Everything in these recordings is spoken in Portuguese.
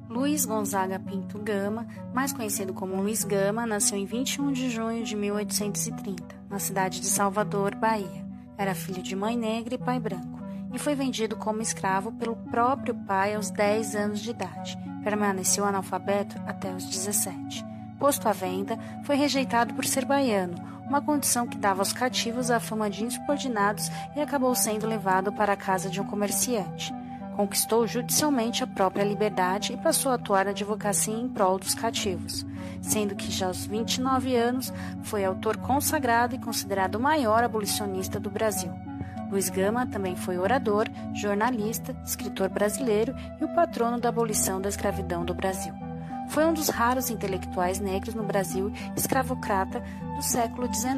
Luiz Gonzaga Pinto Gama, mais conhecido como Luiz Gama, nasceu em 21 de junho de 1830, na cidade de Salvador, Bahia. Era filho de mãe negra e pai branco, e foi vendido como escravo pelo próprio pai aos 10 anos de idade. Permaneceu analfabeto até os 17. Posto à venda, foi rejeitado por ser baiano, uma condição que dava aos cativos a fama de insubordinados, e acabou sendo levado para a casa de um comerciante. Conquistou judicialmente a própria liberdade e passou a atuar na advocacia em prol dos cativos, sendo que já aos 29 anos foi autor consagrado e considerado o maior abolicionista do Brasil. Luiz Gama também foi orador, jornalista, escritor brasileiro e o patrono da abolição da escravidão do Brasil. Foi um dos raros intelectuais negros no Brasil escravocrata do século XIX,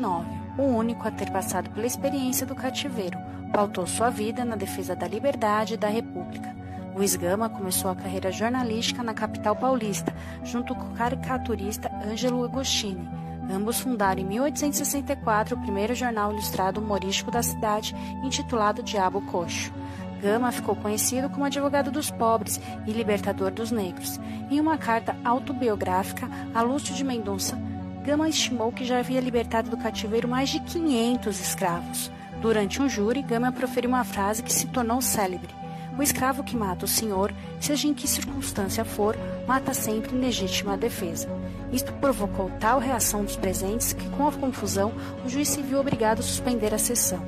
o único a ter passado pela experiência do cativeiro. Pautou sua vida na defesa da liberdade e da república. Luiz Gama começou a carreira jornalística na capital paulista, junto com o caricaturista Ângelo Agostini. Ambos fundaram em 1864 o primeiro jornal ilustrado humorístico da cidade, intitulado Diabo Coxo. Gama ficou conhecido como advogado dos pobres e libertador dos negros. Em uma carta autobiográfica a Lúcio de Mendonça, Gama estimou que já havia libertado do cativeiro mais de 500 escravos. Durante um júri, Gama proferiu uma frase que se tornou célebre: "O escravo que mata o senhor, seja em que circunstância for, mata sempre em legítima defesa." Isto provocou tal reação dos presentes que, com a confusão, o juiz se viu obrigado a suspender a sessão.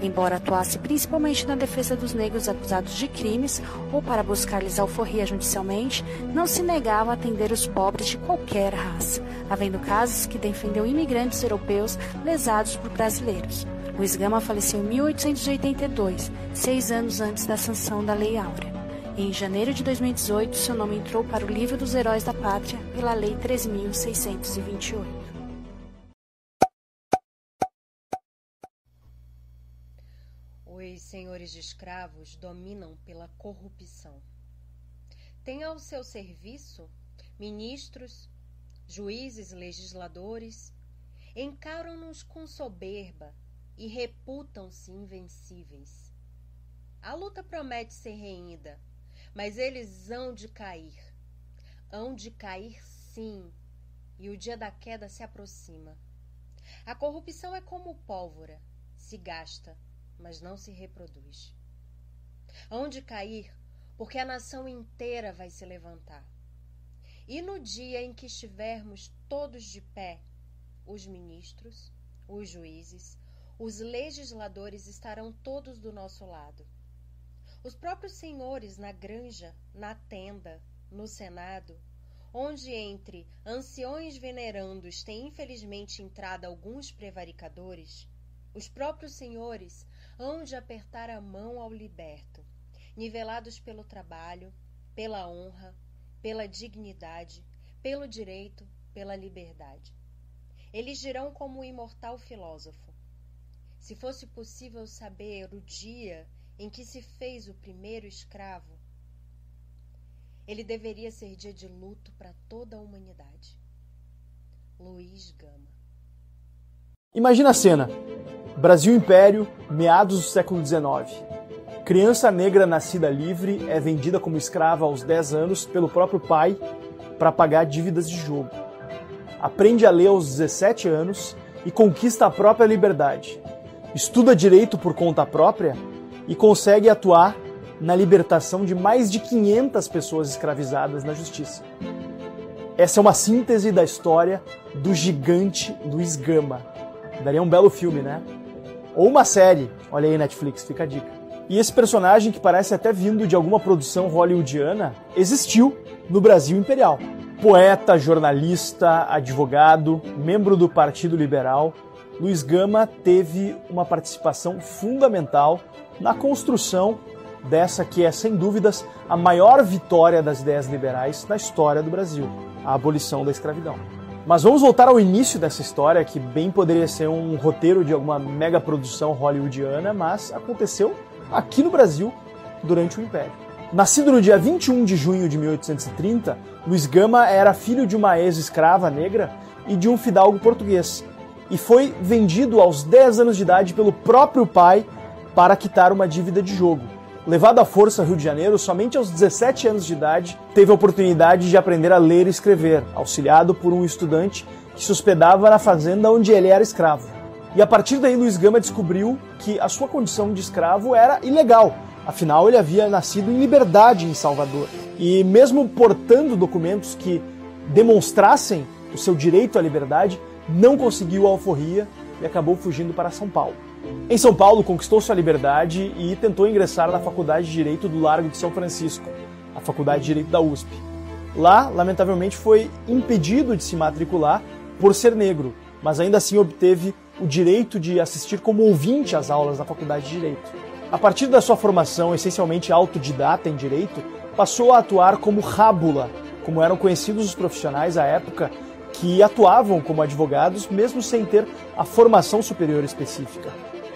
Embora atuasse principalmente na defesa dos negros acusados de crimes ou para buscar-lhes alforria judicialmente, não se negava a atender os pobres de qualquer raça, havendo casos que defendeu imigrantes europeus lesados por brasileiros. Luiz Gama faleceu em 1882, 6 anos antes da sanção da Lei Áurea. Em janeiro de 2018, seu nome entrou para o livro dos heróis da pátria pela Lei 13.628. Os senhores de escravos dominam pela corrupção. Têm ao seu serviço ministros, juízes, legisladores, encaram-nos com soberba e reputam-se invencíveis. A luta promete ser reínda, mas eles hão de cair sim, e o dia da queda se aproxima. A corrupção é como pólvora, se gasta, mas não se reproduz. Hão de cair, porque a nação inteira vai se levantar. E no dia em que estivermos todos de pé, os ministros, os juízes, os legisladores estarão todos do nosso lado. Os próprios senhores na granja, na tenda, no Senado, onde entre anciões venerandos têm infelizmente entrado alguns prevaricadores, os próprios senhores hão de apertar a mão ao liberto, nivelados pelo trabalho, pela honra, pela dignidade, pelo direito, pela liberdade. Eles dirão como o imortal filósofo: se fosse possível saber o dia em que se fez o primeiro escravo, ele deveria ser dia de luto para toda a humanidade. Luiz Gama. Imagina a cena: Brasil Império, meados do século XIX. Criança negra nascida livre é vendida como escrava aos 10 anos pelo próprio pai para pagar dívidas de jogo. Aprende a ler aos 17 anos e conquista a própria liberdade. Estuda direito por conta própria e consegue atuar na libertação de mais de 500 pessoas escravizadas na justiça. Essa é uma síntese da história do gigante Luiz Gama. Daria um belo filme, né? Ou uma série. Olha aí, Netflix, fica a dica. E esse personagem, que parece até vindo de alguma produção hollywoodiana, existiu no Brasil Imperial. Poeta, jornalista, advogado, membro do Partido Liberal, Luiz Gama teve uma participação fundamental na construção dessa que é, sem dúvidas, a maior vitória das ideias liberais na história do Brasil, a abolição da escravidão. Mas vamos voltar ao início dessa história, que bem poderia ser um roteiro de alguma mega produção hollywoodiana, mas aconteceu aqui no Brasil durante o Império. Nascido no dia 21 de junho de 1830, Luiz Gama era filho de uma ex-escrava negra e de um fidalgo português, e foi vendido aos 10 anos de idade pelo próprio pai para quitar uma dívida de jogo. Levado à força ao Rio de Janeiro, somente aos 17 anos de idade, teve a oportunidade de aprender a ler e escrever, auxiliado por um estudante que se hospedava na fazenda onde ele era escravo. E a partir daí, Luiz Gama descobriu que a sua condição de escravo era ilegal. Afinal, ele havia nascido em liberdade em Salvador. E mesmo portando documentos que demonstrassem o seu direito à liberdade, não conseguiu a alforria e acabou fugindo para São Paulo. Em São Paulo, conquistou sua liberdade e tentou ingressar na Faculdade de Direito do Largo de São Francisco, a Faculdade de Direito da USP. Lá, lamentavelmente, foi impedido de se matricular por ser negro, mas ainda assim obteve o direito de assistir como ouvinte às aulas da Faculdade de Direito. A partir da sua formação essencialmente autodidata em Direito, passou a atuar como rábula, como eram conhecidos os profissionais à época que atuavam como advogados mesmo sem ter a formação superior específica.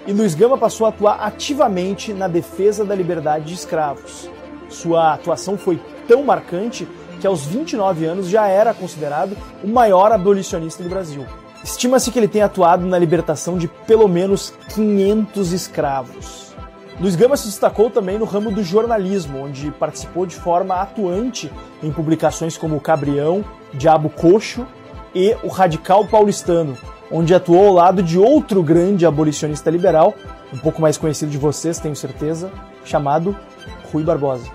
E Luiz Gama passou a atuar ativamente na defesa da liberdade de escravos. Sua atuação foi tão marcante que aos 29 anos já era considerado o maior abolicionista do Brasil. Estima-se que ele tenha atuado na libertação de pelo menos 500 escravos. Luiz Gama se destacou também no ramo do jornalismo, onde participou de forma atuante em publicações como o Cabrião, Diabo Coxo e o Radical Paulistano, onde atuou ao lado de outro grande abolicionista liberal, um pouco mais conhecido de vocês, tenho certeza, chamado Rui Barbosa.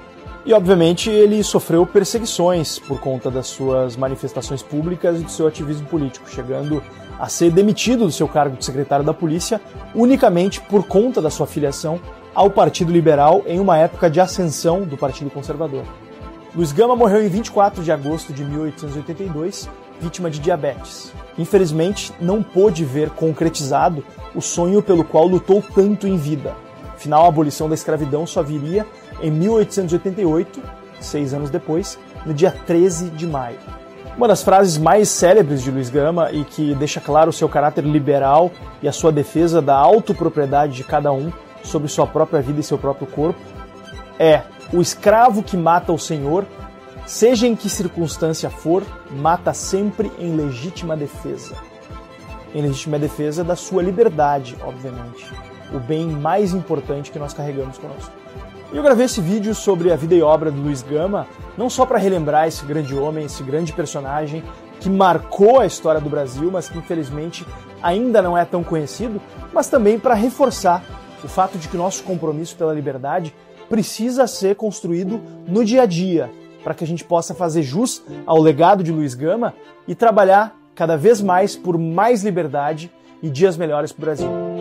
E, obviamente, ele sofreu perseguições por conta das suas manifestações públicas e do seu ativismo político, chegando a ser demitido do seu cargo de secretário da polícia unicamente por conta da sua filiação ao Partido Liberal em uma época de ascensão do Partido Conservador. Luiz Gama morreu em 24 de agosto de 1882, vítima de diabetes. Infelizmente, não pôde ver concretizado o sonho pelo qual lutou tanto em vida. Afinal, a abolição da escravidão só viria em 1888, 6 anos depois, no dia 13 de maio. Uma das frases mais célebres de Luiz Gama e que deixa claro o seu caráter liberal e a sua defesa da autopropriedade de cada um sobre sua própria vida e seu próprio corpo é: o escravo que mata o senhor, seja em que circunstância for, mata sempre em legítima defesa. Em legítima defesa da sua liberdade, obviamente. O bem mais importante que nós carregamos conosco. E eu gravei esse vídeo sobre a vida e obra do Luiz Gama, não só para relembrar esse grande homem, esse grande personagem que marcou a história do Brasil, mas que infelizmente ainda não é tão conhecido, mas também para reforçar o fato de que o nosso compromisso pela liberdade precisa ser construído no dia a dia, para que a gente possa fazer jus ao legado de Luiz Gama e trabalhar cada vez mais por mais liberdade e dias melhores para o Brasil.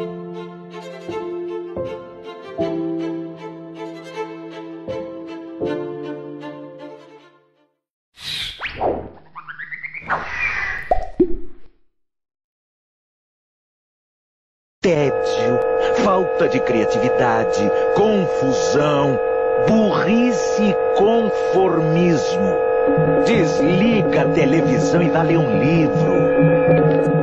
Tédio, falta de criatividade, confusão, burrice e conformismo. Desliga a televisão e vá ler um livro.